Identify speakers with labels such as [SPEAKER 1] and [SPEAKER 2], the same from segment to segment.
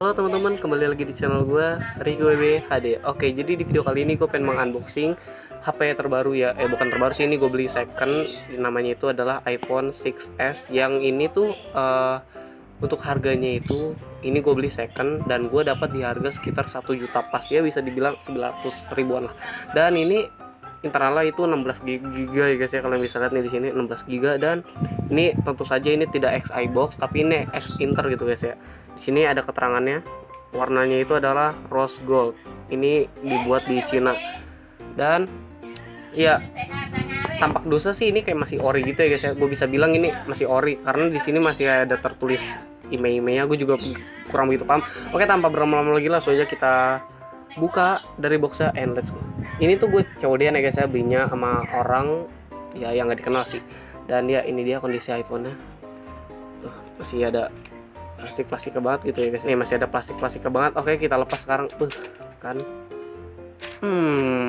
[SPEAKER 1] Halo teman-teman, kembali lagi di channel gue, Ricky WB HD. Oke, jadi di video kali ini gue pengen mengunboxing HP terbaru ya. Bukan terbaru sih, ini gue beli second. Namanya itu adalah iPhone 6s. Yang ini tuh untuk harganya itu, ini gue beli second dan gue dapat di harga sekitar 1 juta pas ya, bisa dibilang 900 ribuan lah. Dan ini internalnya itu 16 GB ya guys ya, kalian bisa lihat nih di sini 16 GB. Dan ini tentu saja ini tidak X iBox tapi ini X Inter gitu guys ya. Di sini ada keterangannya, warnanya itu adalah rose gold. Ini dibuat di Cina. Dan ya tampak dosa sih ini kayak masih ori gitu ya guys ya. Gue bisa bilang ini masih ori karena di sini masih ada tertulis email-emailnya. Gue juga kurang begitu paham. Oke, tanpa berlama-lama lagi langsung aja kita buka dari boxnya and let's go. Ini tuh gue COD-an ya guys ya, belinya sama orang ya yang nggak dikenal sih. Dan ya ini dia kondisi iPhone-nya. Masih ada plastik banget gitu ya guys. Nih masih ada plastik banget. Oke, kita lepas sekarang. Kan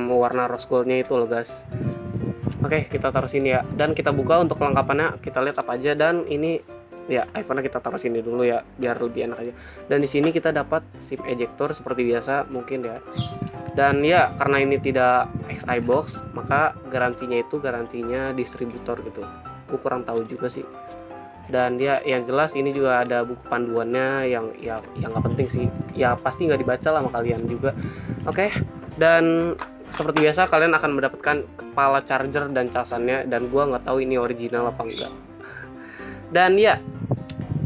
[SPEAKER 1] warna rose goldnya itu loh guys. Oke, kita taruh sini ya. Dan kita buka untuk kelengkapannya, kita lihat apa aja. Dan ini ya iPhone-nya kita taruh sini dulu ya biar lebih enak aja. Dan di sini kita dapat SIM ejector seperti biasa mungkin ya. Dan ya karena ini tidak X iBox, maka garansinya distributor gitu. Gue kurang tahu juga sih. Dan ya yang jelas ini juga ada buku panduannya yang nggak penting sih, ya pasti nggak dibaca lah sama kalian juga. Oke, dan seperti biasa kalian akan mendapatkan kepala charger dan casannya, dan gua nggak tahu ini original apa enggak. Dan ya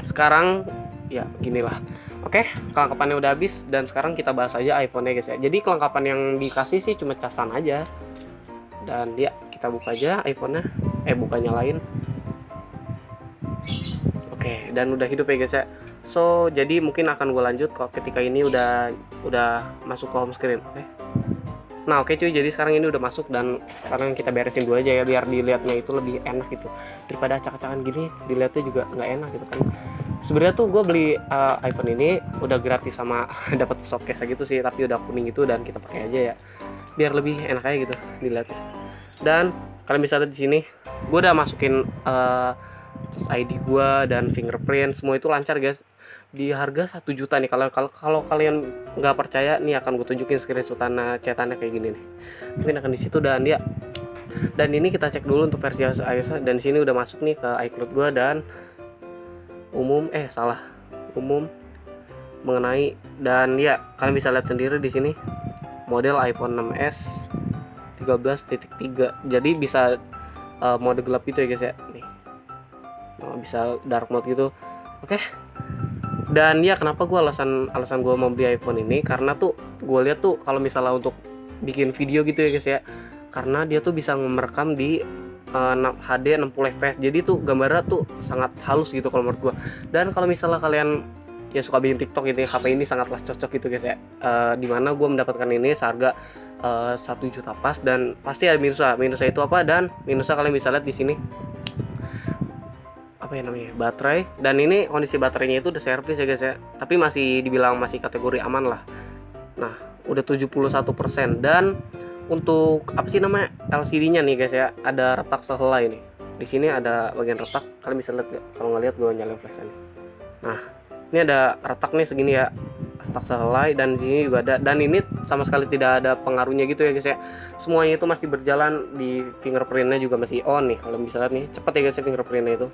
[SPEAKER 1] sekarang ya ginilah. Oke, kelengkapannya udah habis dan sekarang kita bahas aja iPhone-nya guys ya. Jadi kelengkapan yang dikasih sih cuma casan aja. Dan ya kita buka aja iPhone-nya, bukan nyalain. Oke, dan udah hidup ya guys ya. So jadi mungkin akan gue lanjut kok ketika ini udah masuk ke home screen. Oke. Nah oke cuy, jadi sekarang ini udah masuk dan sekarang kita beresin dulu aja ya biar dilihatnya itu lebih enak gitu. Daripada acak-acakan gini dilihatnya juga nggak enak gitu kan. Sebenarnya tuh gue beli iPhone ini udah gratis sama dapat showcase gitu sih, tapi udah kuning itu dan kita pakai aja ya biar lebih enak aja gitu dilihatnya. Dan kalian bisa lihat di sini gue udah masukin ID gua dan fingerprint, semua itu lancar guys. Di harga 1 juta nih. Kalau kalian nggak percaya nih akan gue tunjukin screenshotan catatannya kayak gini nih. Mungkin akan di situ dan ya. Dan ini kita cek dulu untuk versi iOS dan di sini udah masuk nih ke iCloud gua dan umum mengenai. Dan ya kalian bisa lihat sendiri di sini model iPhone 6s 13.3. Jadi bisa mode gelap gitu ya guys ya. Nih. Bisa dark mode gitu. Oke. Dan ya kenapa gue alasan gue mau beli iPhone ini karena tuh gue lihat tuh kalau misalnya untuk bikin video gitu ya guys ya, karena dia tuh bisa merekam di HD 60 fps, jadi tuh gambarnya tuh sangat halus gitu kalau menurut gue. Dan kalau misalnya kalian ya suka bikin TikTok gitu, HP ini sangatlah cocok gitu guys ya. Dimana gue mendapatkan ini seharga 1 juta pas dan pasti ada minusnya itu apa, dan minusnya kalian bisa lihat di sini apa ya namanya, baterai. Dan ini kondisi baterainya itu udah servis ya guys ya, tapi masih dibilang masih kategori aman lah. Nah udah 71%. Dan untuk apa sih namanya, LCD nya nih guys ya, ada retak sehelai nih. Di sini ada bagian retak, kalian bisa lihat nggak? Kalau nggak lihat gue nyalain flashnya. Nah ini ada retak nih segini ya, retak sehelai. Dan di sini juga ada, dan ini sama sekali tidak ada pengaruhnya gitu ya guys ya. Semuanya itu masih berjalan, di fingerprintnya juga masih on nih, kalau bisa lihat nih cepet ya guys ya fingerprintnya itu.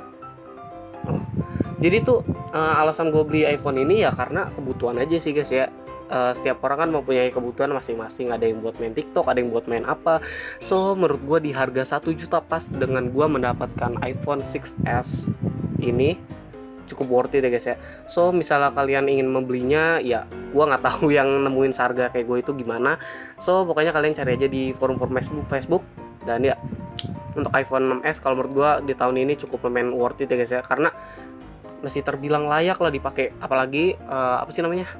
[SPEAKER 1] Jadi tuh alasan gue beli iPhone ini ya karena kebutuhan aja sih guys ya. Setiap orang kan mempunyai kebutuhan masing-masing, ada yang buat main TikTok, ada yang buat main apa. So menurut gue di harga 1 juta pas dengan gue mendapatkan iPhone 6s ini cukup worth it ya guys ya. So misalnya kalian ingin membelinya, ya gue nggak tahu yang nemuin seharga kayak gue itu gimana. So pokoknya kalian cari aja di forum-forum Facebook. Dan ya untuk iPhone 6s kalau menurut gua di tahun ini cukup lumayan worth it ya guys ya, karena masih terbilang layak lah dipakai, apalagi apa sih namanya,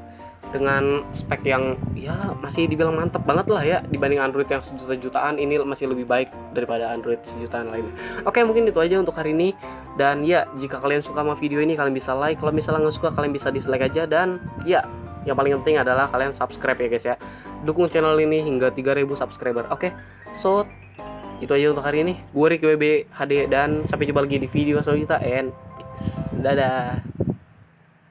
[SPEAKER 1] dengan spek yang ya masih dibilang mantep banget lah ya dibanding Android yang sejuta-jutaan. Ini masih lebih baik daripada Android sejutaan lainnya. Oke, mungkin itu aja untuk hari ini. Dan ya jika kalian suka sama video ini kalian bisa like, kalau misalnya nggak suka kalian bisa dislike aja. Dan ya yang paling penting adalah kalian subscribe ya guys ya, dukung channel ini hingga 3000 subscriber. Oke, so itu aja untuk hari ini. Gue Ricky WB HD dan sampai jumpa lagi di video selanjutnya and dadah.